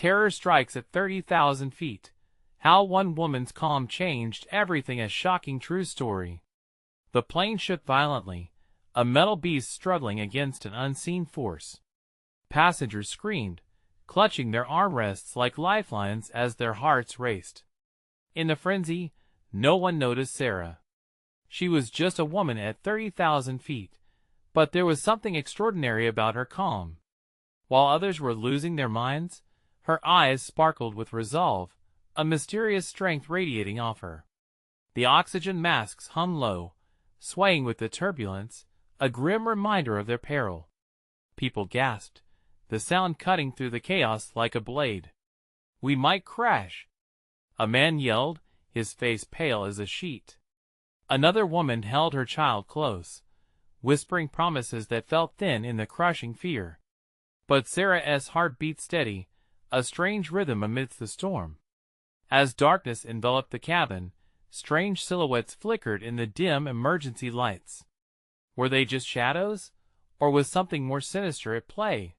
Terror strikes at 30,000 feet. How one woman's calm changed everything. A shocking true story. The plane shook violently, a metal beast struggling against an unseen force. Passengers screamed, clutching their armrests like lifelines as their hearts raced. In the frenzy, no one noticed Sarah. She was just a woman at 30,000 feet, but there was something extraordinary about her calm. While others were losing their minds, her eyes sparkled with resolve, a mysterious strength radiating off her. The oxygen masks hung low, swaying with the turbulence, a grim reminder of their peril. People gasped, the sound cutting through the chaos like a blade. "We might crash," a man yelled, his face pale as a sheet. Another woman held her child close, whispering promises that felt thin in the crushing fear. But Sarah's heart beat steady, a strange rhythm amidst the storm. As darkness enveloped the cabin, strange silhouettes flickered in the dim emergency lights. Were they just shadows, or was something more sinister at play?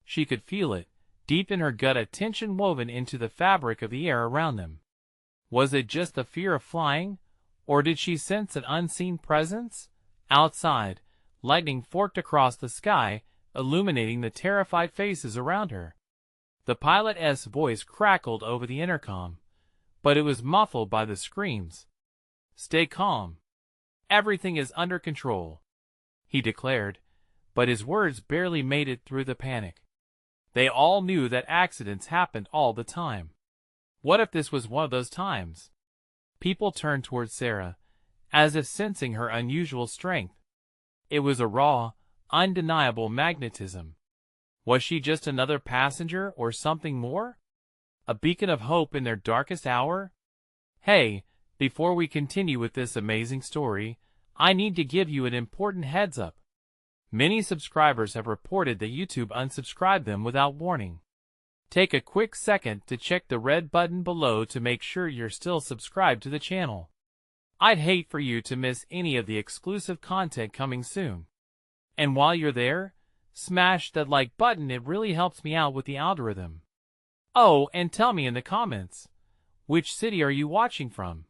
She could feel it, deep in her gut, a tension woven into the fabric of the air around them. Was it just the fear of flying, or did she sense an unseen presence? Outside, lightning forked across the sky, illuminating the terrified faces around her. The pilot's voice crackled over the intercom, but it was muffled by the screams. "Stay calm. Everything is under control," he declared, but his words barely made it through the panic. They all knew that accidents happened all the time. What if this was one of those times? People turned toward Sarah, as if sensing her unusual strength. It was a raw, undeniable magnetism. Was she just another passenger or something more? A beacon of hope in their darkest hour? Hey, before we continue with this amazing story, I need to give you an important heads up. Many subscribers have reported that YouTube unsubscribed them without warning. Take a quick second to check the red button below to make sure you're still subscribed to the channel. I'd hate for you to miss any of the exclusive content coming soon. And while you're there, smash that like button, it really helps me out with the algorithm. Oh, and tell me in the comments, which city are you watching from?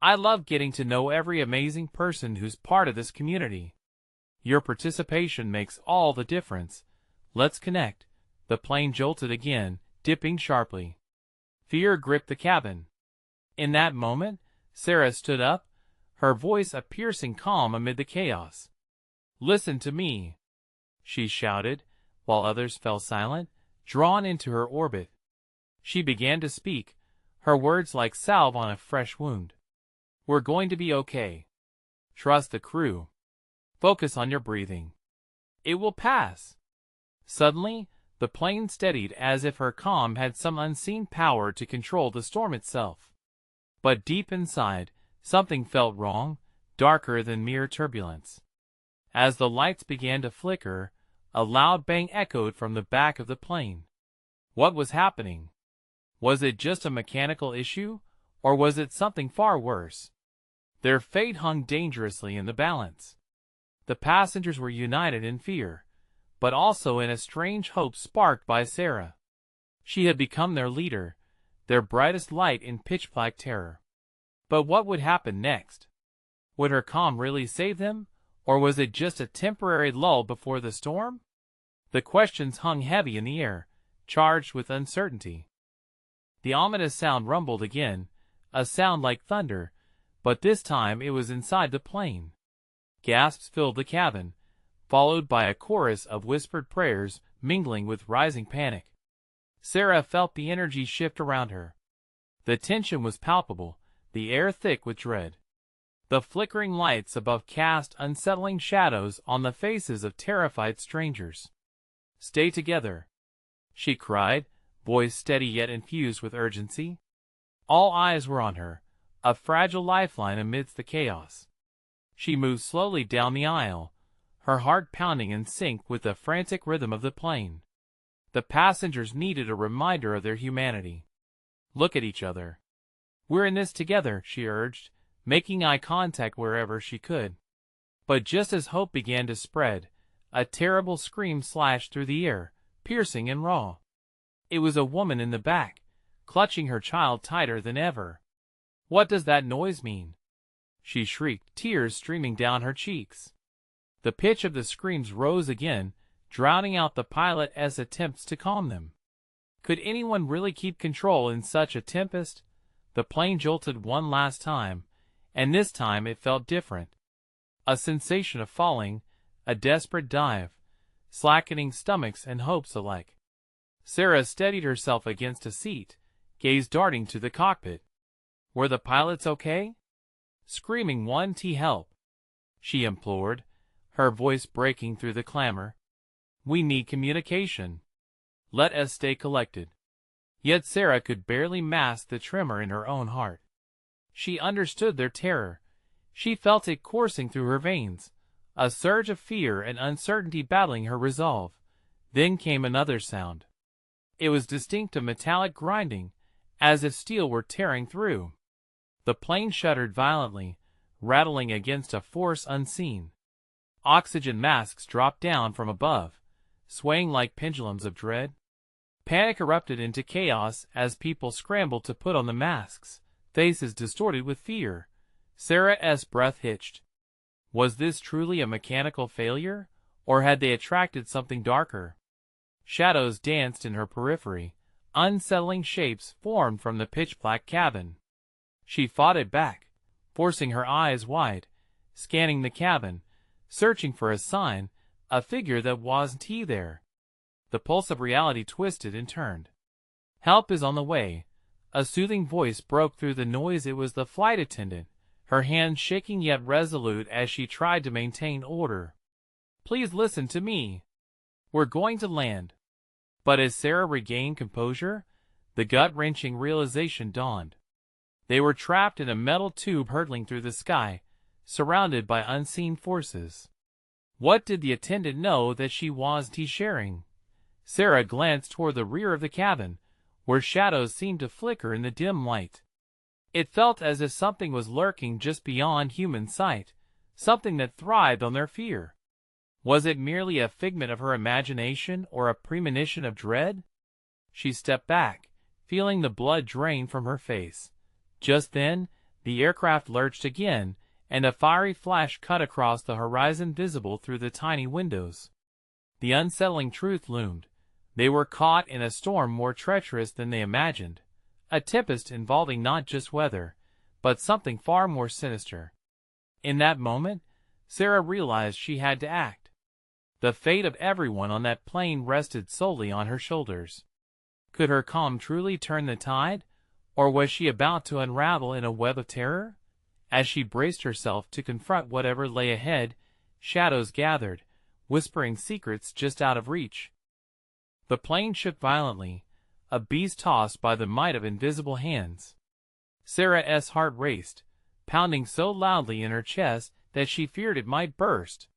I love getting to know every amazing person who's part of this community. Your participation makes all the difference. Let's connect. The plane jolted again, dipping sharply. Fear gripped the cabin. In that moment, Sarah stood up, her voice a piercing calm amid the chaos. "Listen to me," she shouted, while others fell silent, drawn into her orbit. She began to speak, her words like salve on a fresh wound. "We're going to be okay. Trust the crew. Focus on your breathing. It will pass." Suddenly, the plane steadied as if her calm had some unseen power to control the storm itself. But deep inside, something felt wrong, darker than mere turbulence. As the lights began to flicker, a loud bang echoed from the back of the plane. What was happening? Was it just a mechanical issue, or was it something far worse? Their fate hung dangerously in the balance. The passengers were united in fear, but also in a strange hope sparked by Sarah. She had become their leader, their brightest light in pitch-black terror. But what would happen next? Would her calm really save them, or was it just a temporary lull before the storm? The questions hung heavy in the air, charged with uncertainty. The ominous sound rumbled again, a sound like thunder, but this time it was inside the plane. Gasps filled the cabin, followed by a chorus of whispered prayers mingling with rising panic. Sarah felt the energy shift around her. The tension was palpable, the air thick with dread. The flickering lights above cast unsettling shadows on the faces of terrified strangers. "Stay together," she cried, voice steady yet infused with urgency. All eyes were on her, a fragile lifeline amidst the chaos. She moved slowly down the aisle, her heart pounding in sync with the frantic rhythm of the plane. The passengers needed a reminder of their humanity. "Look at each other. We're in this together," she urged, making eye contact wherever she could. But just as hope began to spread, a terrible scream slashed through the air, piercing and raw. It was a woman in the back, clutching her child tighter than ever. "What does that noise mean?" she shrieked, tears streaming down her cheeks. The pitch of the screams rose again, drowning out the pilot's attempts to calm them. Could anyone really keep control in such a tempest? The plane jolted one last time, and this time it felt different. A sensation of falling, a desperate dive, slackening stomachs and hopes alike. Sarah steadied herself against a seat, gaze darting to the cockpit. Were the pilots okay? Screaming one to help, she implored, her voice breaking through the clamor. "We need communication. Let us stay collected." Yet Sarah could barely mask the tremor in her own heart. She understood their terror. She felt it coursing through her veins, a surge of fear and uncertainty battling her resolve. Then came another sound. It was distinct, a metallic grinding, as if steel were tearing through. The plane shuddered violently, rattling against a force unseen. Oxygen masks dropped down from above, swaying like pendulums of dread. Panic erupted into chaos as people scrambled to put on the masks, faces distorted with fear. Sarah's breath hitched. Was this truly a mechanical failure, or had they attracted something darker? Shadows danced in her periphery, unsettling shapes formed from the pitch-black cabin. She fought it back, forcing her eyes wide, scanning the cabin, searching for a sign, a figure that wasn't there. The pulse of reality twisted and turned. "Help is on the way." A soothing voice broke through the noise. It was the flight attendant, her hands shaking yet resolute as she tried to maintain order. "Please listen to me. We're going to land." But as Sarah regained composure, the gut-wrenching realization dawned. They were trapped in a metal tube hurtling through the sky, surrounded by unseen forces. What did the attendant know that she wasn't sharing? Sarah glanced toward the rear of the cabin, where shadows seemed to flicker in the dim light. It felt as if something was lurking just beyond human sight, something that thrived on their fear. Was it merely a figment of her imagination or a premonition of dread? She stepped back, feeling the blood drain from her face. Just then, the aircraft lurched again, and a fiery flash cut across the horizon, visible through the tiny windows. The unsettling truth loomed. They were caught in a storm more treacherous than they imagined, a tempest involving not just weather, but something far more sinister. In that moment, Sarah realized she had to act. The fate of everyone on that plane rested solely on her shoulders. Could her calm truly turn the tide, or was she about to unravel in a web of terror? As she braced herself to confront whatever lay ahead, shadows gathered, whispering secrets just out of reach. The plane shook violently, a beast tossed by the might of invisible hands. Sarah's heart raced, pounding so loudly in her chest that she feared it might burst.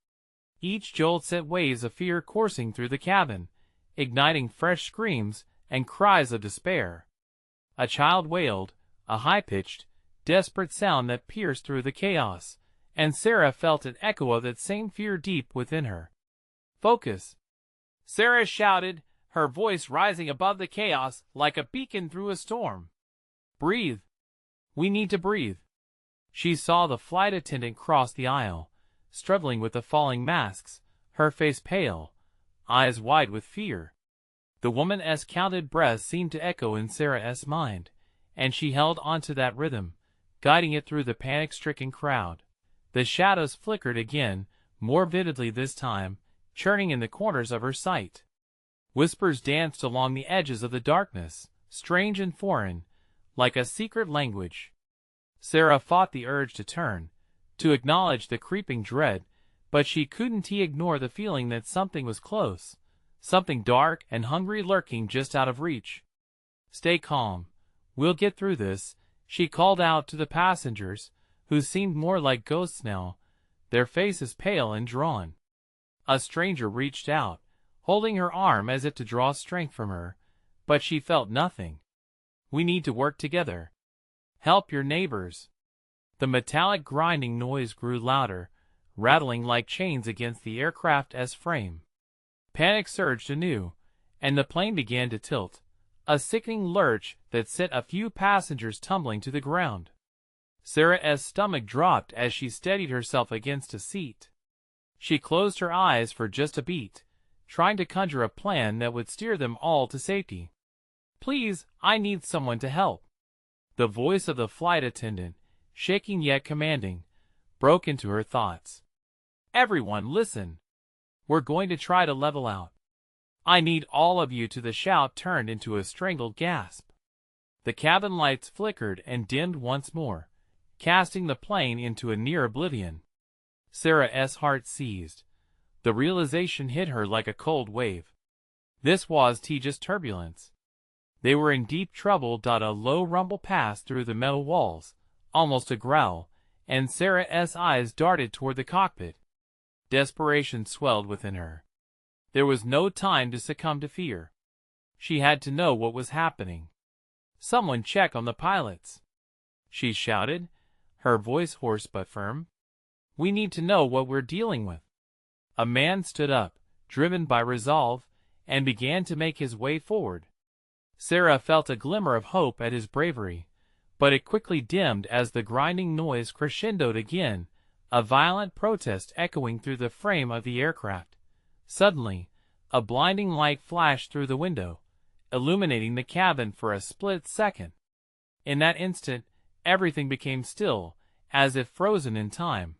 Each jolt sent waves of fear coursing through the cabin, igniting fresh screams and cries of despair. A child wailed, a high-pitched, desperate sound that pierced through the chaos, and Sarah felt an echo of that same fear deep within her. "Focus!" Sarah shouted, her voice rising above the chaos like a beacon through a storm. "Breathe! We need to breathe." She saw the flight attendant cross the aisle, struggling with the falling masks, her face pale, eyes wide with fear. The woman's counted breaths seemed to echo in Sarah's mind, and she held onto that rhythm, guiding it through the panic-stricken crowd. The shadows flickered again, more vividly this time, churning in the corners of her sight. Whispers danced along the edges of the darkness, strange and foreign, like a secret language. Sarah fought the urge to turn, to acknowledge the creeping dread, but she couldn't ignore the feeling that something was close, something dark and hungry lurking just out of reach. "Stay calm. We'll get through this," she called out to the passengers, who seemed more like ghosts now, their faces pale and drawn. A stranger reached out, holding her arm as if to draw strength from her, but she felt nothing. "We need to work together. Help your neighbors." The metallic grinding noise grew louder, rattling like chains against the aircraft's frame. Panic surged anew, and the plane began to tilt, a sickening lurch that sent a few passengers tumbling to the ground. Sarah's stomach dropped as she steadied herself against a seat. She closed her eyes for just a beat, trying to conjure a plan that would steer them all to safety. "Please, I need someone to help." The voice of the flight attendant, shaking yet commanding, broke into her thoughts. "Everyone, listen. We're going to try to level out. I need all of you." To the shout turned into a strangled gasp. The cabin lights flickered and dimmed once more, casting the plane into a near oblivion. Sarah's heart seized. The realization hit her like a cold wave. This was just turbulence. They were in deep trouble. A low rumble passed through the metal walls, almost a growl, and Sarah's eyes darted toward the cockpit. Desperation swelled within her. There was no time to succumb to fear. She had to know what was happening. "Someone check on the pilots," she shouted, her voice hoarse but firm. "We need to know what we're dealing with." A man stood up, driven by resolve, and began to make his way forward. Sarah felt a glimmer of hope at his bravery, but it quickly dimmed as the grinding noise crescendoed again, a violent protest echoing through the frame of the aircraft. Suddenly, a blinding light flashed through the window, illuminating the cabin for a split second. In that instant, everything became still, as if frozen in time.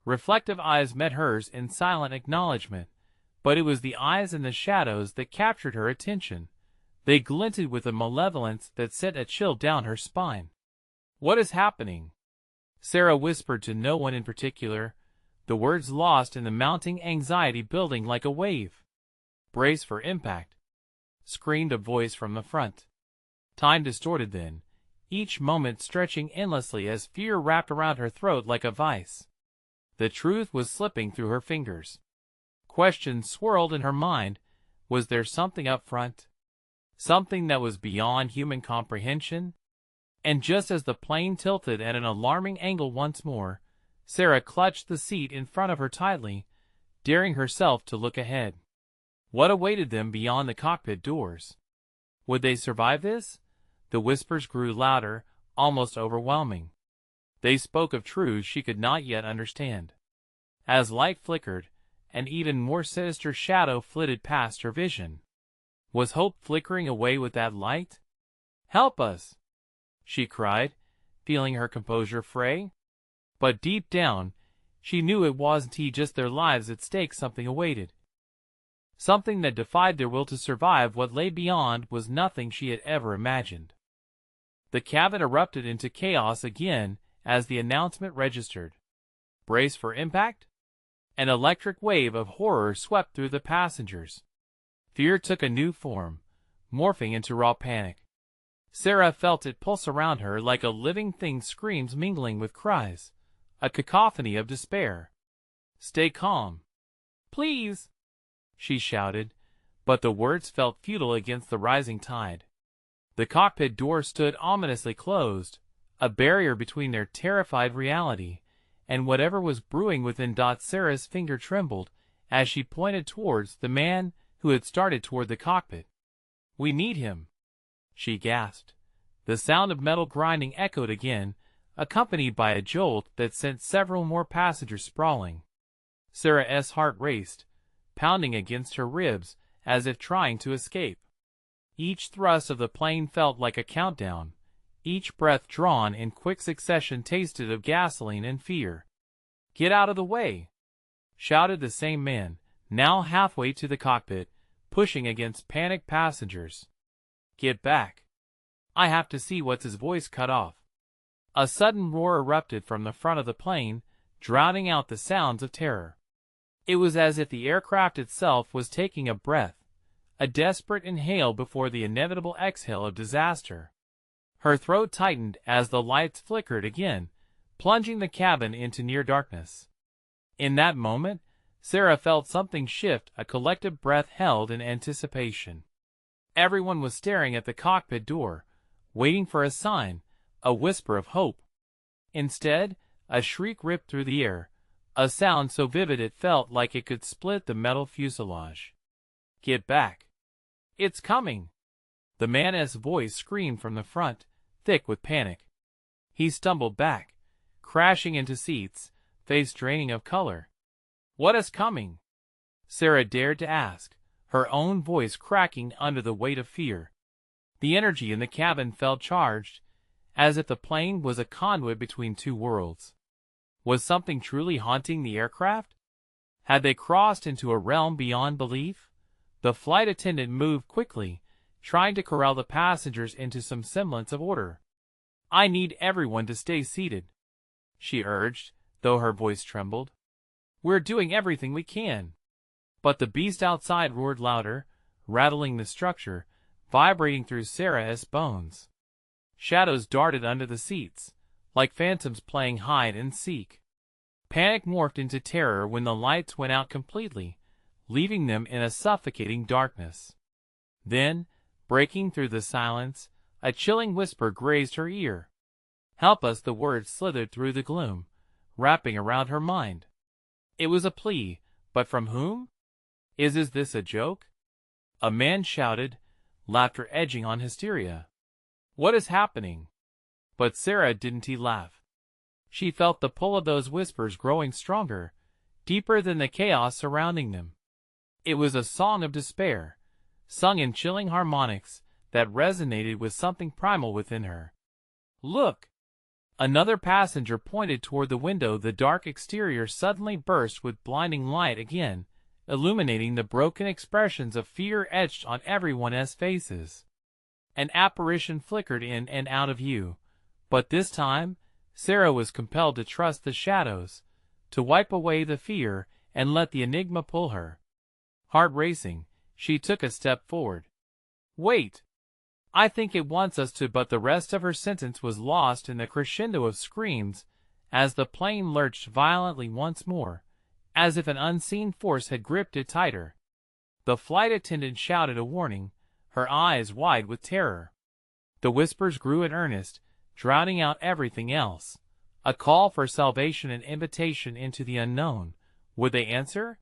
Reflective eyes met hers in silent acknowledgement, but it was the eyes in the shadows that captured her attention. They glinted with a malevolence that sent a chill down her spine. "What is happening?" Sarah whispered to no one in particular, the words lost in the mounting anxiety building like a wave. "Brace for impact," screamed a voice from the front. Time distorted then, each moment stretching endlessly as fear wrapped around her throat like a vice. The truth was slipping through her fingers. Questions swirled in her mind. Was there something up front? Something that was beyond human comprehension? And just as the plane tilted at an alarming angle once more, Sarah clutched the seat in front of her tightly, daring herself to look ahead. What awaited them beyond the cockpit doors? Would they survive this? The whispers grew louder, almost overwhelming. They spoke of truths she could not yet understand. As light flickered, an even more sinister shadow flitted past her vision. Was hope flickering away with that light? "Help us!" she cried, feeling her composure fray. But deep down, she knew it wasn't just their lives at stake. Something awaited. Something that defied their will to survive. What lay beyond was nothing she had ever imagined. The cabin erupted into chaos again as the announcement registered. "Brace for impact?" An electric wave of horror swept through the passengers. Fear took a new form, morphing into raw panic. Sarah felt it pulse around her like a living thing, screams mingling with cries, a cacophony of despair. "Stay calm. Please," she shouted, but the words felt futile against the rising tide. The cockpit door stood ominously closed, a barrier between their terrified reality and whatever was brewing within. Sarah's finger trembled as she pointed towards the man who had started toward the cockpit. "We need him," she gasped. The sound of metal grinding echoed again, accompanied by a jolt that sent several more passengers sprawling. Sarah's heart raced, pounding against her ribs as if trying to escape. Each thrust of the plane felt like a countdown. Each breath drawn in quick succession tasted of gasoline and fear. "Get out of the way!" shouted the same man, now halfway to the cockpit, pushing against panicked passengers. "Get back! I have to see what's." His voice cut off. A sudden roar erupted from the front of the plane, drowning out the sounds of terror. It was as if the aircraft itself was taking a breath, a desperate inhale before the inevitable exhale of disaster. Her throat tightened as the lights flickered again, plunging the cabin into near darkness. In that moment, Sarah felt something shift, a collective breath held in anticipation. Everyone was staring at the cockpit door, waiting for a sign, a whisper of hope. Instead, a shriek ripped through the air, a sound so vivid it felt like it could split the metal fuselage. "Get back! It's coming!" The man's voice screamed from the front, thick with panic. He stumbled back, crashing into seats, face draining of color. "What is coming?" Sarah dared to ask, her own voice cracking under the weight of fear. The energy in the cabin felt charged, as if the plane was a conduit between two worlds. Was something truly haunting the aircraft? Had they crossed into a realm beyond belief? The flight attendant moved quickly, trying to corral the passengers into some semblance of order. "I need everyone to stay seated," she urged, though her voice trembled. "We're doing everything we can." But the beast outside roared louder, rattling the structure, vibrating through Sarah's bones. Shadows darted under the seats, like phantoms playing hide and seek. Panic morphed into terror when the lights went out completely, leaving them in a suffocating darkness. Then, breaking through the silence, a chilling whisper grazed her ear. "Help us!" The words slithered through the gloom, wrapping around her mind. It was a plea, but from whom? Is this a joke? A man shouted, laughter edging on hysteria. "What is happening?" But Sarah didn't laugh. She felt the pull of those whispers growing stronger, deeper than the chaos surrounding them. It was a song of despair, sung in chilling harmonics that resonated with something primal within her. "Look!" Another passenger pointed toward the window. The dark exterior suddenly burst with blinding light again, illuminating the broken expressions of fear etched on everyone's faces. An apparition flickered in and out of view, but this time, Sarah was compelled to trust the shadows, to wipe away the fear and let the enigma pull her. Heart racing, she took a step forward. "Wait! I think it wants us to," but the rest of her sentence was lost in the crescendo of screams as the plane lurched violently once more, as if an unseen force had gripped it tighter. The flight attendant shouted a warning, her eyes wide with terror. The whispers grew in earnest, drowning out everything else. A call for salvation, an invitation into the unknown. Would they answer?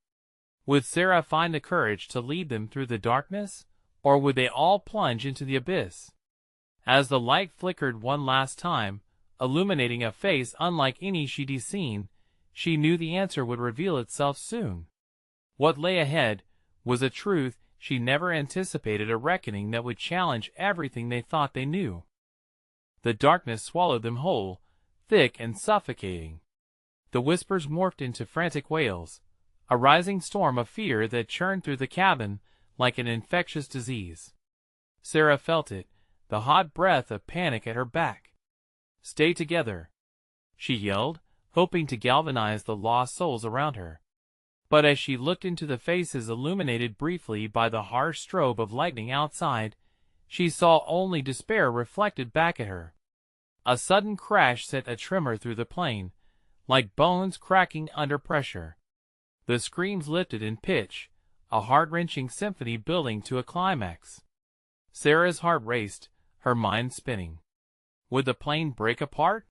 Would Sarah find the courage to lead them through the darkness, or would they all plunge into the abyss? As the light flickered one last time, illuminating a face unlike any she'd seen, she knew the answer would reveal itself soon. What lay ahead was a truth she never anticipated, a reckoning that would challenge everything they thought they knew. The darkness swallowed them whole, thick and suffocating. The whispers morphed into frantic wails, a rising storm of fear that churned through the cabin like an infectious disease. Sarah felt it, the hot breath of panic at her back. "Stay together," she yelled, hoping to galvanize the lost souls around her. But as she looked into the faces illuminated briefly by the harsh strobe of lightning outside, she saw only despair reflected back at her. A sudden crash sent a tremor through the plane, like bones cracking under pressure. The screams lifted in pitch, a heart-wrenching symphony building to a climax. Sarah's heart raced, her mind spinning. Would the plane break apart?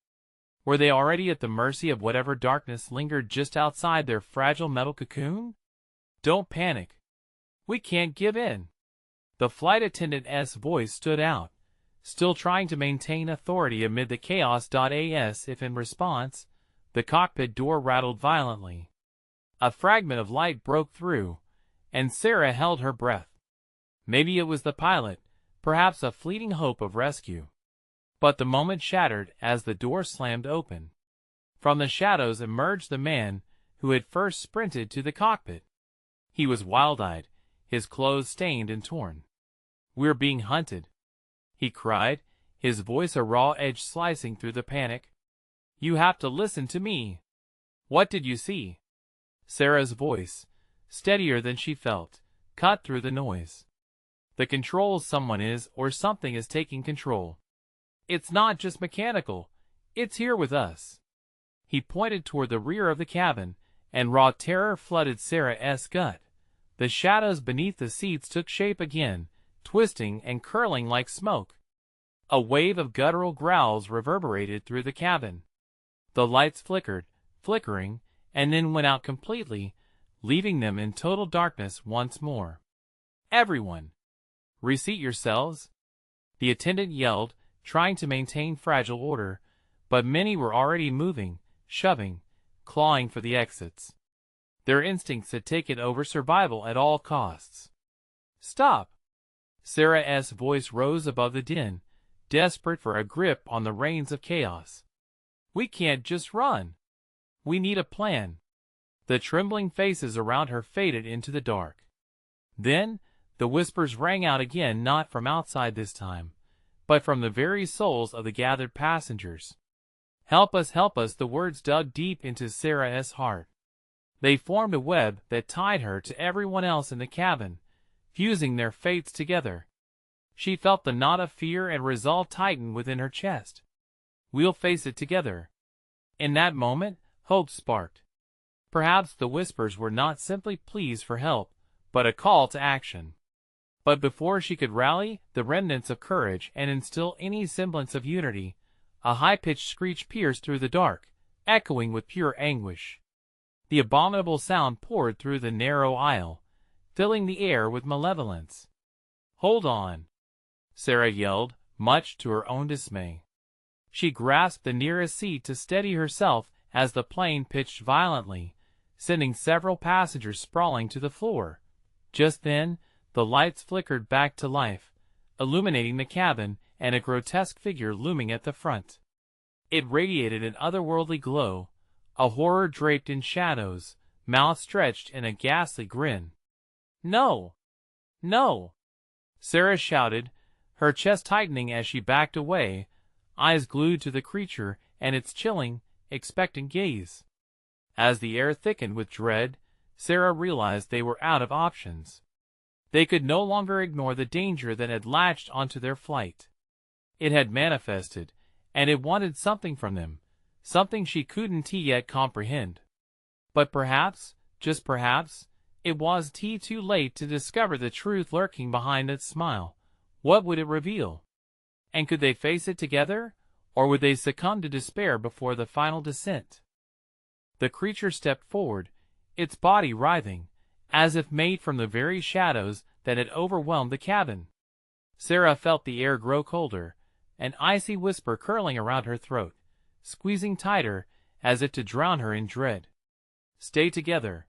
Were they already at the mercy of whatever darkness lingered just outside their fragile metal cocoon? "Don't panic. We can't give in." The flight attendant's voice stood out, still trying to maintain authority amid the chaos. As if in response, the cockpit door rattled violently. A fragment of light broke through, and Sarah held her breath. Maybe it was the pilot, perhaps a fleeting hope of rescue. But the moment shattered as the door slammed open. From the shadows emerged the man who had first sprinted to the cockpit. He was wild-eyed, his clothes stained and torn. "We're being hunted," he cried, his voice a raw edge slicing through the panic. "You have to listen to me. What did you see?" Sarah's voice, steadier than she felt, cut through the noise. "The controls, someone is or something is taking control. It's not just mechanical, it's here with us." He pointed toward the rear of the cabin, and raw terror flooded Sarah's gut. The shadows beneath the seats took shape again, twisting and curling like smoke. A wave of guttural growls reverberated through the cabin. The lights flickered, flickering, and then went out completely, leaving them in total darkness once more. "Everyone, reseat yourselves," The attendant yelled, trying to maintain fragile order, but many were already moving, shoving, clawing for the exits. Their instincts had taken over survival at all costs. "Stop!" Sarah's voice rose above the din, desperate for a grip on the reins of chaos. "We can't just run. We need a plan." The trembling faces around her faded into the dark. Then, the whispers rang out again, not from outside this time, but from the very souls of the gathered passengers. "Help us, help us!" The words dug deep into Sarah's heart. They formed a web that tied her to everyone else in the cabin, fusing their fates together. She felt the knot of fear and resolve tighten within her chest. "We'll face it together." In that moment, hope sparked. Perhaps the whispers were not simply pleas for help, but a call to action. But before she could rally the remnants of courage and instill any semblance of unity, a high-pitched screech pierced through the dark, echoing with pure anguish. The abominable sound poured through the narrow aisle, filling the air with malevolence. "Hold on!" Sarah yelled, much to her own dismay. She grasped the nearest seat to steady herself as the plane pitched violently, sending several passengers sprawling to the floor. Just then, the lights flickered back to life, illuminating the cabin and a grotesque figure looming at the front. It radiated an otherworldly glow, a horror draped in shadows, mouth stretched in a ghastly grin. "No! No!" Sarah shouted, her chest tightening as she backed away, eyes glued to the creature and its chilling, expectant gaze. As the air thickened with dread, Sarah realized they were out of options. They could no longer ignore the danger that had latched onto their flight. It had manifested, and it wanted something from them, something she couldn't yet comprehend. But perhaps, just perhaps, it was too late to discover the truth lurking behind its smile. What would it reveal? And could they face it together, or would they succumb to despair before the final descent? The creature stepped forward, its body writhing, as if made from the very shadows that had overwhelmed the cabin. Sarah felt the air grow colder, an icy whisper curling around her throat, squeezing tighter as if to drown her in dread. "Stay together,"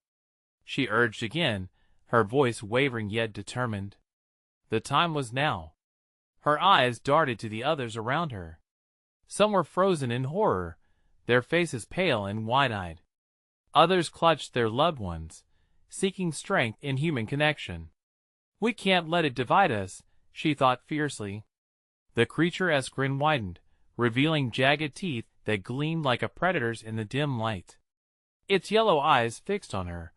she urged again, her voice wavering yet determined. The time was now. Her eyes darted to the others around her. Some were frozen in horror, their faces pale and wide-eyed. Others clutched their loved ones, seeking strength in human connection. "We can't let it divide us," she thought fiercely. The creature's grin widened, revealing jagged teeth that gleamed like a predator's in the dim light. Its yellow eyes fixed on her,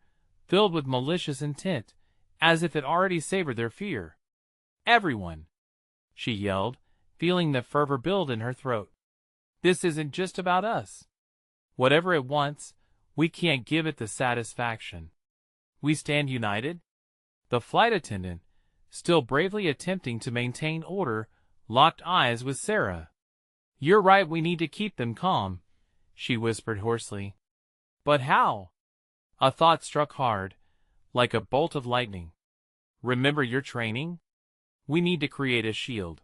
filled with malicious intent, as if it already savored their fear. "Everyone!" she yelled, feeling the fervor build in her throat. "This isn't just about us. Whatever it wants, we can't give it the satisfaction. We stand united." The flight attendant, still bravely attempting to maintain order, locked eyes with Sarah. "You're right, we need to keep them calm," she whispered hoarsely. "But how?" A thought struck hard, like a bolt of lightning. "Remember your training? We need to create a shield.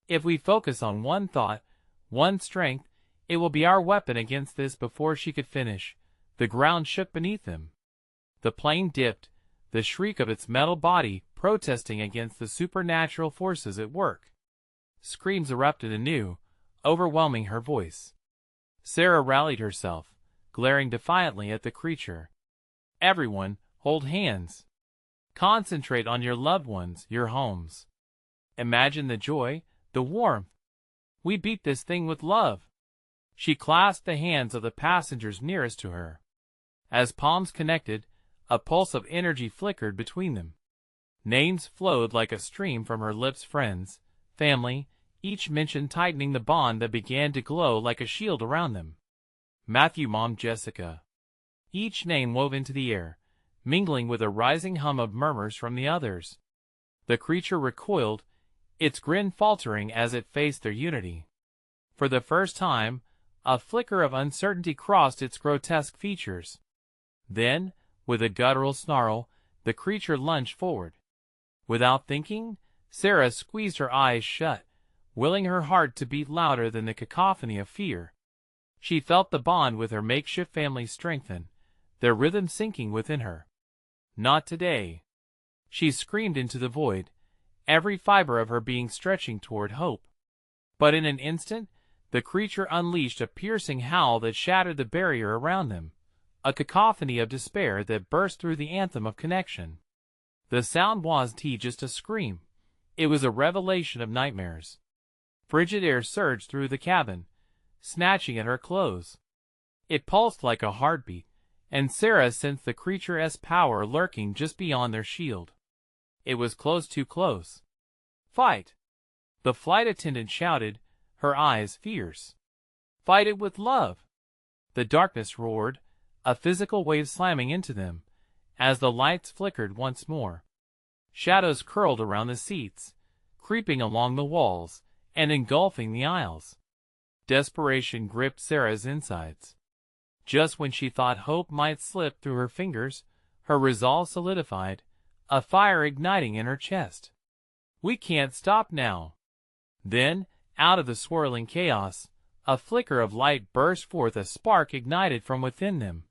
If we focus on one thought, one strength, it will be our weapon against this." Before she could finish, the ground shook beneath them. The plane dipped, the shriek of its metal body protesting against the supernatural forces at work. Screams erupted anew, overwhelming her voice. Sarah rallied herself, glaring defiantly at the creature. "Everyone, hold hands. Concentrate on your loved ones, your homes. Imagine the joy, the warmth. We beat this thing with love." She clasped the hands of the passengers nearest to her. As palms connected, a pulse of energy flickered between them. Names flowed like a stream from her lips: friends, family, each mention tightening the bond that began to glow like a shield around them. Matthew, Mom, Jessica. Each name wove into the air, mingling with a rising hum of murmurs from the others. The creature recoiled, its grin faltering as it faced their unity. For the first time, a flicker of uncertainty crossed its grotesque features. Then, with a guttural snarl, the creature lunged forward. Without thinking, Sarah squeezed her eyes shut, willing her heart to beat louder than the cacophony of fear. She felt the bond with her makeshift family strengthen, their rhythm sinking within her. Not today. She screamed into the void, every fiber of her being stretching toward hope. But in an instant, the creature unleashed a piercing howl that shattered the barrier around them, a cacophony of despair that burst through the anthem of connection. The sound wasn't just a scream. It was a revelation of nightmares. Frigid air surged through the cabin, snatching at her clothes. It pulsed like a heartbeat, and Sarah sensed the creature's power lurking just beyond their shield. It was close, too close. "Fight!" the flight attendant shouted, her eyes fierce. "Fight it with love!" The darkness roared, a physical wave slamming into them, as the lights flickered once more. Shadows curled around the seats, creeping along the walls, and engulfing the aisles. Desperation gripped Sarah's insides. Just when she thought hope might slip through her fingers, her resolve solidified, a fire igniting in her chest. "We can't stop now." Then, out of the swirling chaos, a flicker of light burst forth, a spark ignited from within them,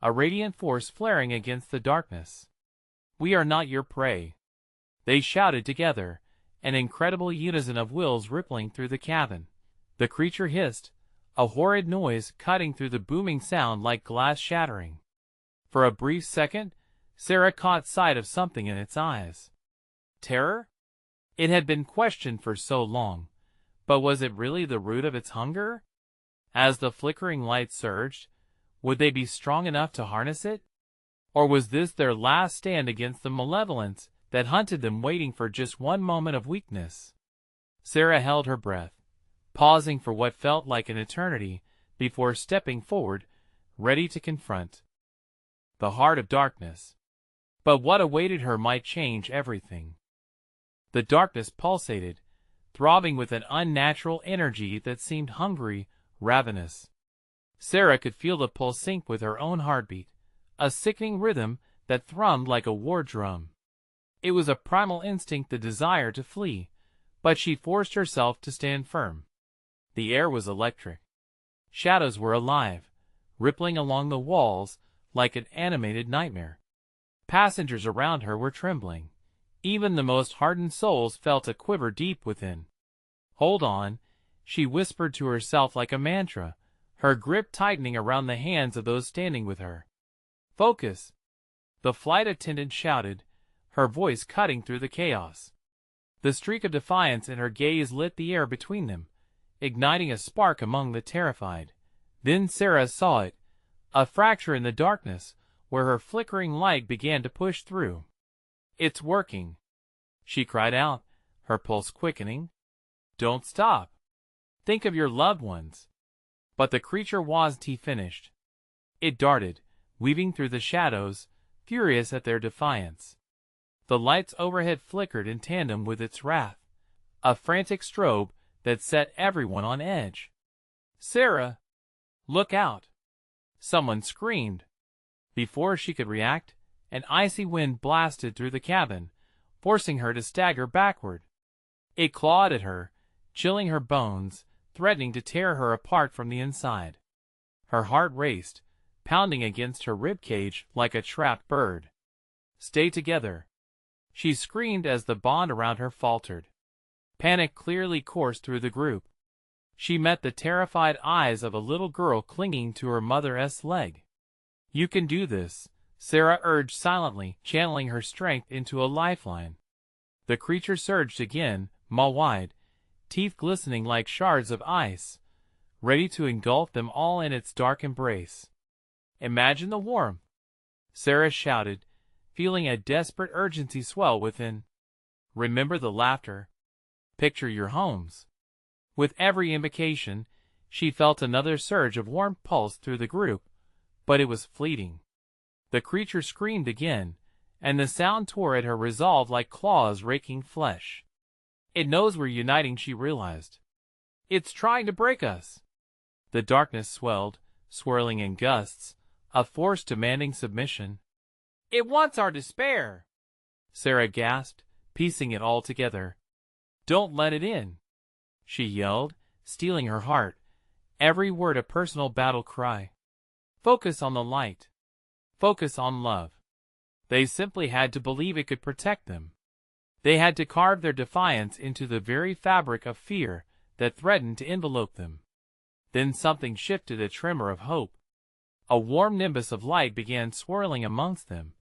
a radiant force flaring against the darkness. "We are not your prey," they shouted together, an incredible unison of wills rippling through the cabin. The creature hissed, a horrid noise cutting through the booming sound like glass shattering. For a brief second, Sarah caught sight of something in its eyes. Terror? It had been questioned for so long, but was it really the root of its hunger? As the flickering light surged, would they be strong enough to harness it? Or was this their last stand against the malevolence that hunted them, waiting for just one moment of weakness? Sarah held her breath, pausing for what felt like an eternity before stepping forward, ready to confront the heart of darkness. But what awaited her might change everything. The darkness pulsated, throbbing with an unnatural energy that seemed hungry, ravenous. Sarah could feel the pulse sync with her own heartbeat, a sickening rhythm that thrummed like a war drum. It was a primal instinct, the desire to flee, but she forced herself to stand firm. The air was electric. Shadows were alive, rippling along the walls like an animated nightmare. Passengers around her were trembling. Even the most hardened souls felt a quiver deep within. "Hold on," she whispered to herself like a mantra, her grip tightening around the hands of those standing with her. "Focus!" the flight attendant shouted, her voice cutting through the chaos. The streak of defiance in her gaze lit the air between them, igniting a spark among the terrified. Then Sarah saw it, a fracture in the darkness, where her flickering light began to push through. "It's working!" she cried out, her pulse quickening. "Don't stop. Think of your loved ones." But the creature wasn't finished. It darted, weaving through the shadows, furious at their defiance. The lights overhead flickered in tandem with its wrath, a frantic strobe that set everyone on edge. "Sarah! Look out!" someone screamed. Before she could react, an icy wind blasted through the cabin, forcing her to stagger backward. It clawed at her, chilling her bones, threatening to tear her apart from the inside. Her heart raced, pounding against her ribcage like a trapped bird. "Stay together!" she screamed as the bond around her faltered. Panic clearly coursed through the group. She met the terrified eyes of a little girl clinging to her mother's leg. "You can do this," Sarah urged silently, channeling her strength into a lifeline. The creature surged again, maw-wide, teeth glistening like shards of ice, ready to engulf them all in its dark embrace. "Imagine the warmth!" Sarah shouted, feeling a desperate urgency swell within. "Remember the laughter. Picture your homes." With every invocation, she felt another surge of warmth pulse through the group, but it was fleeting. The creature screamed again, and the sound tore at her resolve like claws raking flesh. "It knows we're uniting," she realized. "It's trying to break us." The darkness swelled, swirling in gusts, a force demanding submission. "It wants our despair," Sarah gasped, piecing it all together. "Don't let it in," she yelled, stealing her heart, every word a personal battle cry. Focus on the light. Focus on love. They simply had to believe it could protect them. They had to carve their defiance into the very fabric of fear that threatened to envelope them. Then something shifted, a tremor of hope. A warm nimbus of light began swirling amongst them,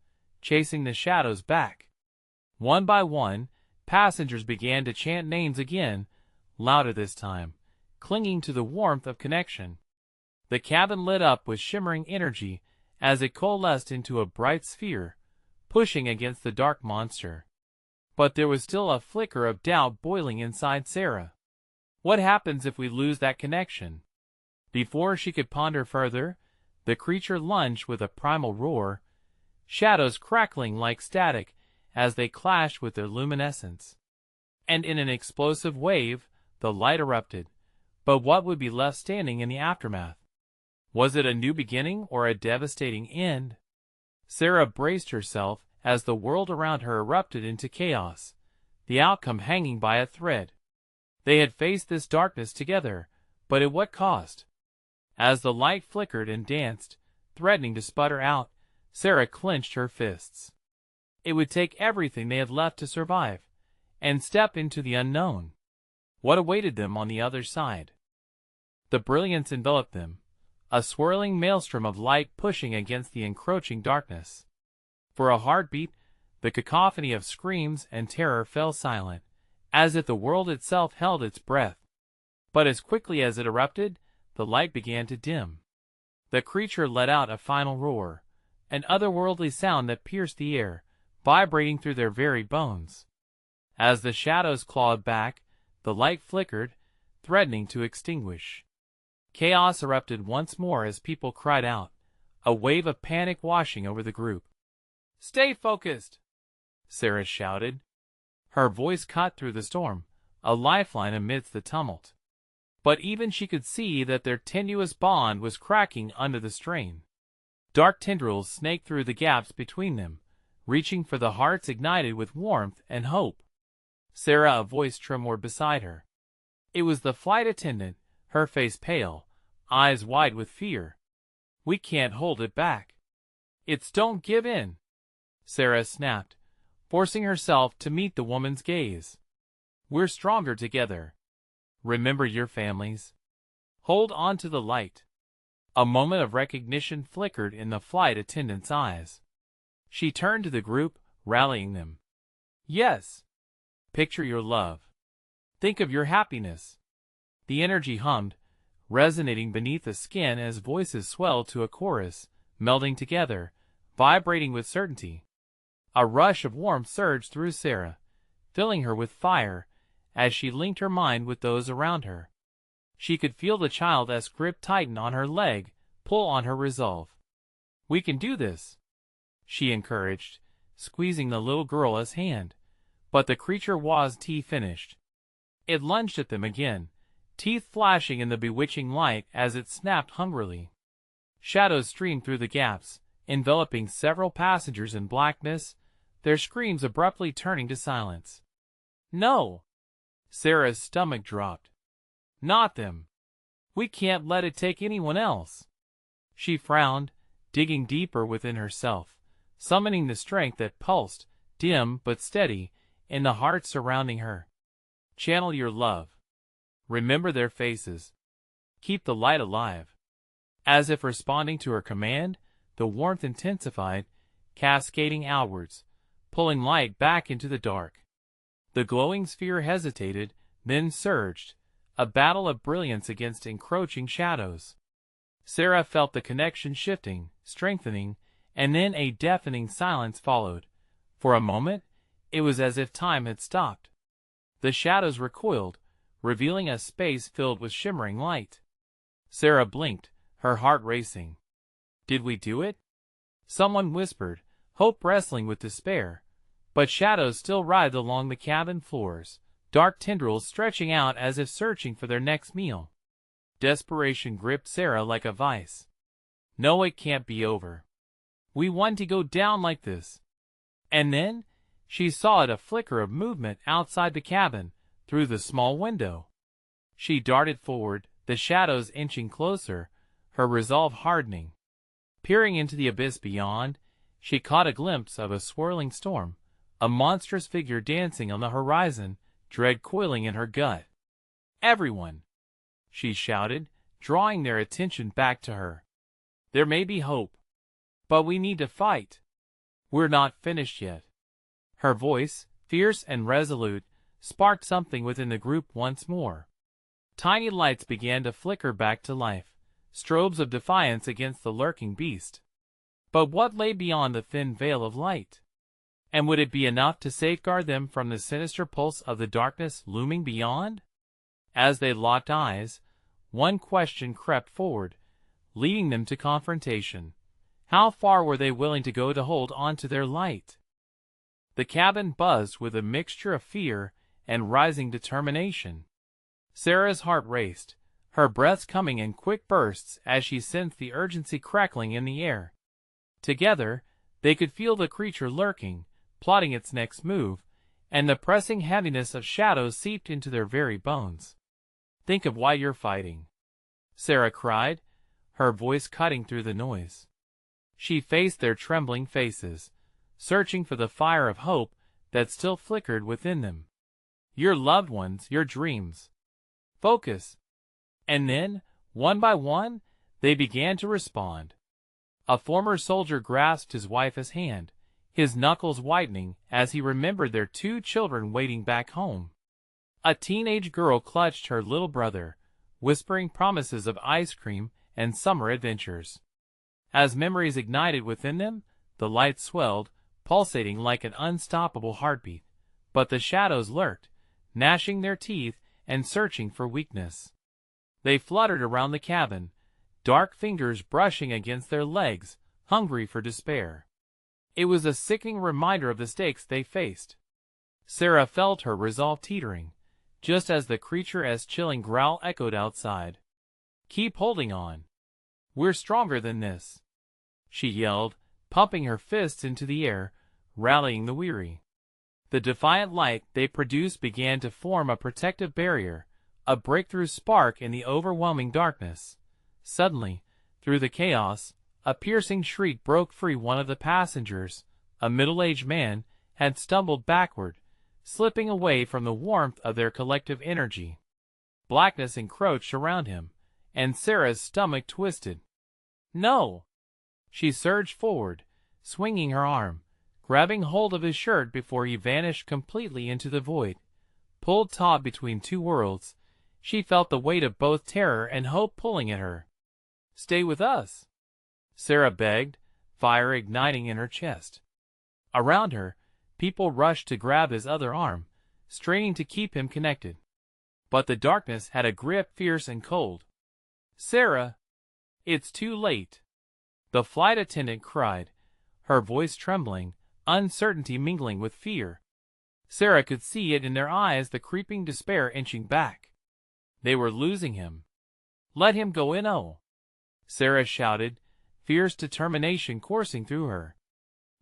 chasing the shadows back. One by one, passengers began to chant names again, louder this time, clinging to the warmth of connection. The cabin lit up with shimmering energy as it coalesced into a bright sphere, pushing against the dark monster. But there was still a flicker of doubt boiling inside Sarah. What happens if we lose that connection? Before she could ponder further, the creature lunged with a primal roar, shadows crackling like static as they clashed with their luminescence. And in an explosive wave, the light erupted. But what would be left standing in the aftermath? Was it a new beginning or a devastating end? Sarah braced herself as the world around her erupted into chaos, the outcome hanging by a thread. They had faced this darkness together, but at what cost? As the light flickered and danced, threatening to sputter out, Sarah clenched her fists. It would take everything they had left to survive, and step into the unknown. What awaited them on the other side? The brilliance enveloped them, a swirling maelstrom of light pushing against the encroaching darkness. For a heartbeat, the cacophony of screams and terror fell silent, as if the world itself held its breath. But as quickly as it erupted, the light began to dim. The creature let out a final roar, an otherworldly sound that pierced the air, vibrating through their very bones. As the shadows clawed back, the light flickered, threatening to extinguish. Chaos erupted once more as people cried out, a wave of panic washing over the group. "Stay focused!" Sarah shouted. Her voice cut through the storm, a lifeline amidst the tumult. But even she could see that their tenuous bond was cracking under the strain. Dark tendrils snaked through the gaps between them, reaching for the hearts ignited with warmth and hope. Sarah, a voice tremored beside her. It was the flight attendant, her face pale, eyes wide with fear. "We can't hold it back." "Don't give in," Sarah snapped, forcing herself to meet the woman's gaze. "We're stronger together. Remember your families. Hold on to the light." A moment of recognition flickered in the flight attendant's eyes. She turned to the group, rallying them. "Yes. Picture your love. Think of your happiness." The energy hummed, resonating beneath the skin as voices swelled to a chorus, melding together, vibrating with certainty. A rush of warmth surged through Sarah, filling her with fire, as she linked her mind with those around her. She could feel the child's grip tighten on her leg, pull on her resolve. "We can do this," she encouraged, squeezing the little girl's hand. But the creature was finished. It lunged at them again, teeth flashing in the bewitching light as it snapped hungrily. Shadows streamed through the gaps, enveloping several passengers in blackness, their screams abruptly turning to silence. "No!" Sarah's stomach dropped. "Not them. We can't let it take anyone else." She frowned, digging deeper within herself, summoning the strength that pulsed, dim but steady, in the hearts surrounding her. Channel your love. Remember their faces. Keep the light alive. As if responding to her command, the warmth intensified, cascading outwards, pulling light back into the dark. The glowing sphere hesitated, then surged, a battle of brilliance against encroaching shadows. Sarah felt the connection shifting, strengthening, and then a deafening silence followed. For a moment, it was as if time had stopped. The shadows recoiled, revealing a space filled with shimmering light. Sarah blinked, her heart racing. "Did we do it?" Someone whispered, hope wrestling with despair. But shadows still writhed along the cabin floors, dark tendrils stretching out as if searching for their next meal. Desperation gripped Sarah like a vice. "No, it can't be over. We want to go down like this." And then, she saw a flicker of movement outside the cabin, through the small window. She darted forward, the shadows inching closer, her resolve hardening. Peering into the abyss beyond, she caught a glimpse of a swirling storm, a monstrous figure dancing on the horizon, dread coiling in her gut. "Everyone!" she shouted, drawing their attention back to her. "There may be hope. But we need to fight. We're not finished yet." Her voice, fierce and resolute, sparked something within the group once more. Tiny lights began to flicker back to life, strobes of defiance against the lurking beast. But what lay beyond the thin veil of light? And would it be enough to safeguard them from the sinister pulse of the darkness looming beyond? As they locked eyes, one question crept forward, leading them to confrontation. How far were they willing to go to hold on to their light? The cabin buzzed with a mixture of fear and rising determination. Sarah's heart raced, her breaths coming in quick bursts as she sensed the urgency crackling in the air. Together, they could feel the creature lurking, plotting its next move, and the pressing heaviness of shadows seeped into their very bones. "Think of why you're fighting," Sarah cried, her voice cutting through the noise. She faced their trembling faces, searching for the fire of hope that still flickered within them. "Your loved ones, your dreams. Focus." And then, one by one, they began to respond. A former soldier grasped his wife's hand, his knuckles whitening as he remembered their 2 children waiting back home. A teenage girl clutched her little brother, whispering promises of ice cream and summer adventures. As memories ignited within them, the light swelled, pulsating like an unstoppable heartbeat. But the shadows lurked, gnashing their teeth and searching for weakness. They fluttered around the cabin, dark fingers brushing against their legs, hungry for despair. It was a sickening reminder of the stakes they faced. Sarah felt her resolve teetering, just as the creature's chilling growl echoed outside. "Keep holding on. We're stronger than this," she yelled, pumping her fists into the air, rallying the weary. The defiant light they produced began to form a protective barrier, a breakthrough spark in the overwhelming darkness. Suddenly, through the chaos, a piercing shriek broke free. One of the passengers, a middle-aged man, had stumbled backward, slipping away from the warmth of their collective energy. Blackness encroached around him, and Sarah's stomach twisted. "No!" She surged forward, swinging her arm, grabbing hold of his shirt before he vanished completely into the void. Pulled taut between 2 worlds, she felt the weight of both terror and hope pulling at her. "Stay with us," Sarah begged, fire igniting in her chest. Around her, people rushed to grab his other arm, straining to keep him connected. But the darkness had a grip fierce and cold. "Sarah, it's too late," the flight attendant cried, her voice trembling, uncertainty mingling with fear. Sarah could see it in their eyes, the creeping despair inching back. They were losing him. "Let him go in, oh!" Sarah shouted, fierce determination coursing through her.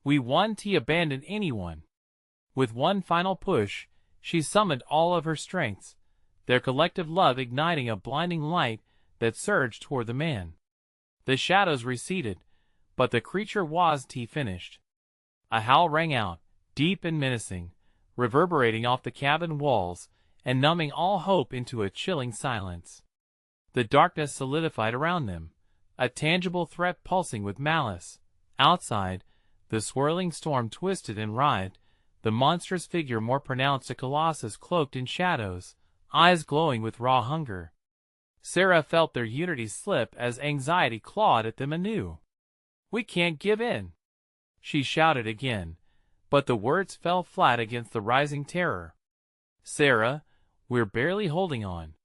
"We won to abandon anyone." With one final push, she summoned all of her strengths, their collective love igniting a blinding light that surged toward the man. The shadows receded, but the creature wasn't finished. A howl rang out, deep and menacing, reverberating off the cabin walls and numbing all hope into a chilling silence. The darkness solidified around them, a tangible threat pulsing with malice. Outside, the swirling storm twisted and writhed, the monstrous figure more pronounced, a colossus cloaked in shadows, eyes glowing with raw hunger. Sarah felt their unity slip as anxiety clawed at them anew. "We can't give in," she shouted again, but the words fell flat against the rising terror. "Sarah, we're barely holding on,"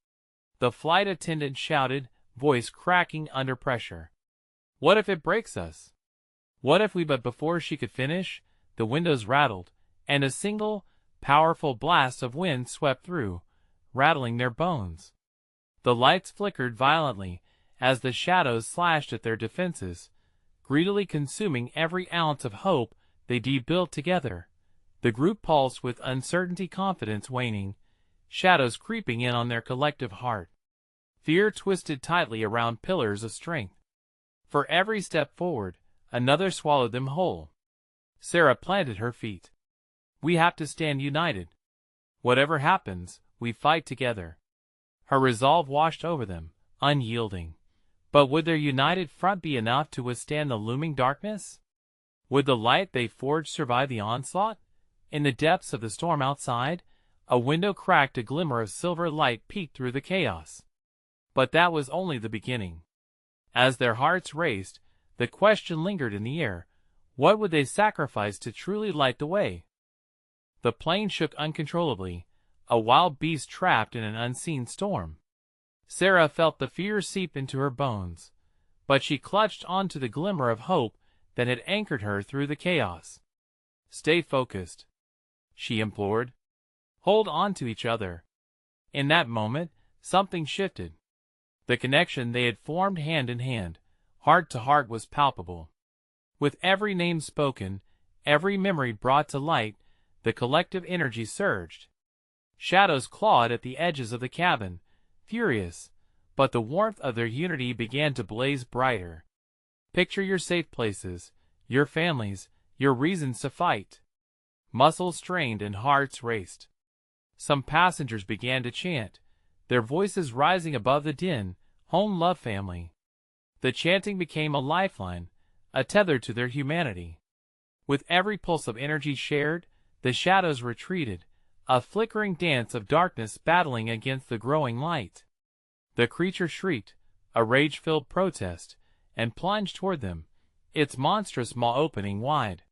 the flight attendant shouted, voice cracking under pressure. "What if it breaks us? What if we—" But before she could finish, the windows rattled, and a single, powerful blast of wind swept through, rattling their bones. The lights flickered violently as the shadows slashed at their defenses, greedily consuming every ounce of hope they built together. The group pulsed with uncertainty, confidence waning, shadows creeping in on their collective heart. Fear twisted tightly around pillars of strength. For every step forward, another swallowed them whole. Sarah planted her feet. We have to stand united. Whatever happens, we fight together. Her resolve washed over them, unyielding. But would their united front be enough to withstand the looming darkness? Would the light they forged survive the onslaught? In the depths of the storm outside, a window cracked, a glimmer of silver light peeked through the chaos. But that was only the beginning. As their hearts raced, the question lingered in the air: what would they sacrifice to truly light the way? The plane shook uncontrollably, a wild beast trapped in an unseen storm. Sarah felt the fear seep into her bones, but she clutched onto the glimmer of hope that had anchored her through the chaos. Stay focused, she implored. Hold on to each other. In that moment, something shifted. The connection they had formed hand in hand, heart to heart, was palpable. With every name spoken, every memory brought to light, the collective energy surged. Shadows clawed at the edges of the cabin, furious, but the warmth of their unity began to blaze brighter. Picture your safe places, your families, your reasons to fight. Muscles strained and hearts raced. Some passengers began to chant, their voices rising above the din, "Home, love, family." The chanting became a lifeline, a tether to their humanity. With every pulse of energy shared, the shadows retreated, a flickering dance of darkness battling against the growing light. The creature shrieked, a rage-filled protest, and plunged toward them, its monstrous maw opening wide.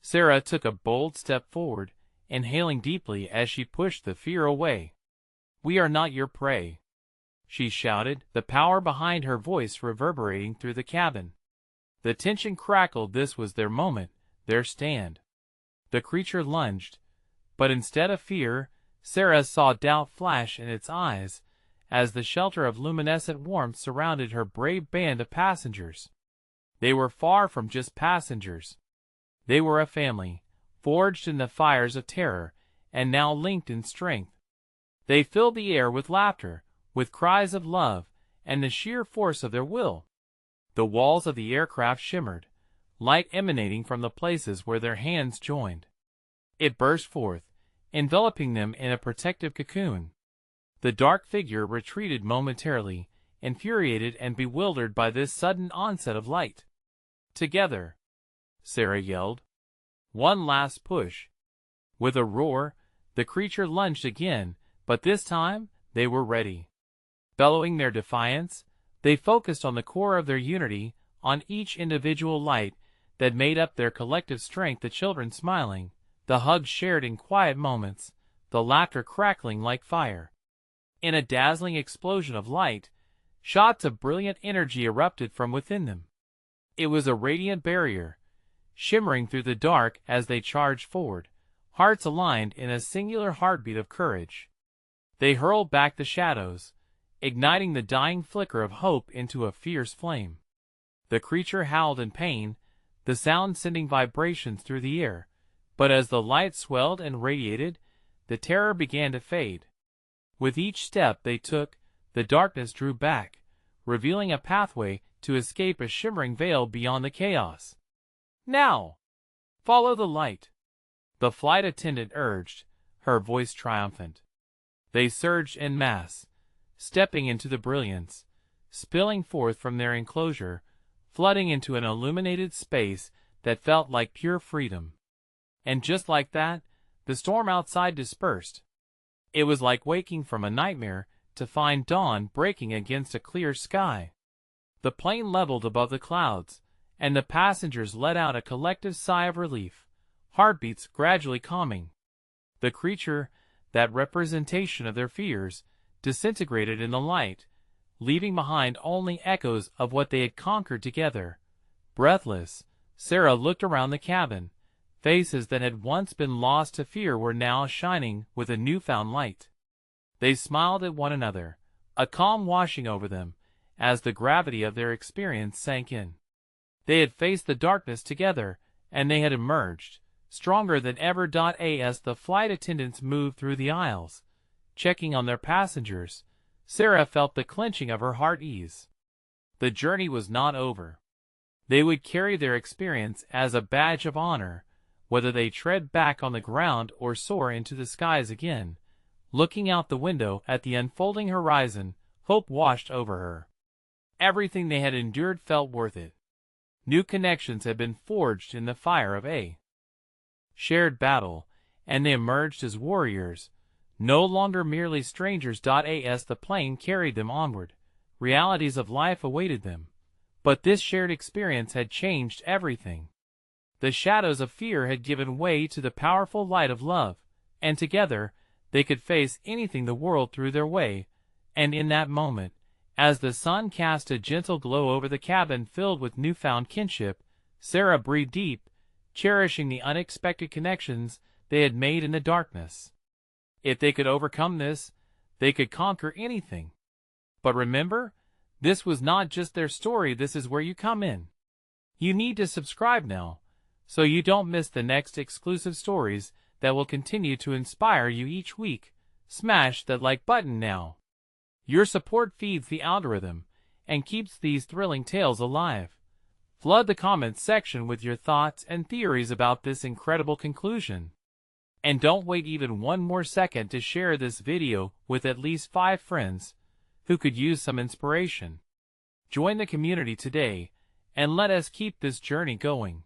Sarah took a bold step forward, inhaling deeply as she pushed the fear away. "We are not your prey," she shouted, the power behind her voice reverberating through the cabin. The tension crackled. This was their moment, their stand. The creature lunged, but instead of fear, Sarah saw doubt flash in its eyes, as the shelter of luminescent warmth surrounded her brave band of passengers. They were far from just passengers. They were a family, forged in the fires of terror, and now linked in strength. They filled the air with laughter, with cries of love, and the sheer force of their will. The walls of the aircraft shimmered, light emanating from the places where their hands joined. It burst forth, enveloping them in a protective cocoon. The dark figure retreated momentarily, infuriated and bewildered by this sudden onset of light. "Together!" Sarah yelled. "One last push!" With a roar, the creature lunged again, but this time they were ready. Bellowing their defiance, they focused on the core of their unity, on each individual light that made up their collective strength, the children smiling, the hugs shared in quiet moments, the laughter crackling like fire. In a dazzling explosion of light, shots of brilliant energy erupted from within them. It was a radiant barrier, shimmering through the dark as they charged forward, hearts aligned in a singular heartbeat of courage. They hurled back the shadows, igniting the dying flicker of hope into a fierce flame. The creature howled in pain, the sound sending vibrations through the air, but as the light swelled and radiated, the terror began to fade. With each step they took, the darkness drew back, revealing a pathway to escape, a shimmering veil beyond the chaos. "Now! Follow the light!" the flight attendant urged, her voice triumphant. They surged en masse, stepping into the brilliance, spilling forth from their enclosure, flooding into an illuminated space that felt like pure freedom. And just like that, the storm outside dispersed. It was like waking from a nightmare to find dawn breaking against a clear sky. The plane leveled above the clouds, and the passengers let out a collective sigh of relief, heartbeats gradually calming. The creature, that representation of their fears, disintegrated in the light, leaving behind only echoes of what they had conquered together. Breathless, Sarah looked around the cabin. Faces that had once been lost to fear were now shining with a newfound light. They smiled at one another, a calm washing over them, as the gravity of their experience sank in. They had faced the darkness together, and they had emerged, stronger than ever. As the flight attendants moved through the aisles, checking on their passengers, Sarah felt the clenching of her heart ease. The journey was not over. They would carry their experience as a badge of honor, whether they tread back on the ground or soar into the skies again. Looking out the window at the unfolding horizon, hope washed over her. Everything they had endured felt worth it. New connections had been forged in the fire of a shared battle, and they emerged as warriors, no longer merely strangers. As the plane carried them onward, realities of life awaited them. But this shared experience had changed everything. The shadows of fear had given way to the powerful light of love, and together they could face anything the world threw their way. And in that moment, as the sun cast a gentle glow over the cabin filled with newfound kinship, Sarah breathed deep, cherishing the unexpected connections they had made in the darkness. If they could overcome this, they could conquer anything. But remember, this was not just their story. This is where you come in. You need to subscribe now, so you don't miss the next exclusive stories that will continue to inspire you each week. Smash that like button now. Your support feeds the algorithm and keeps these thrilling tales alive. Flood the comments section with your thoughts and theories about this incredible conclusion. And don't wait even one more second to share this video with at least 5 friends who could use some inspiration. Join the community today, and let us keep this journey going.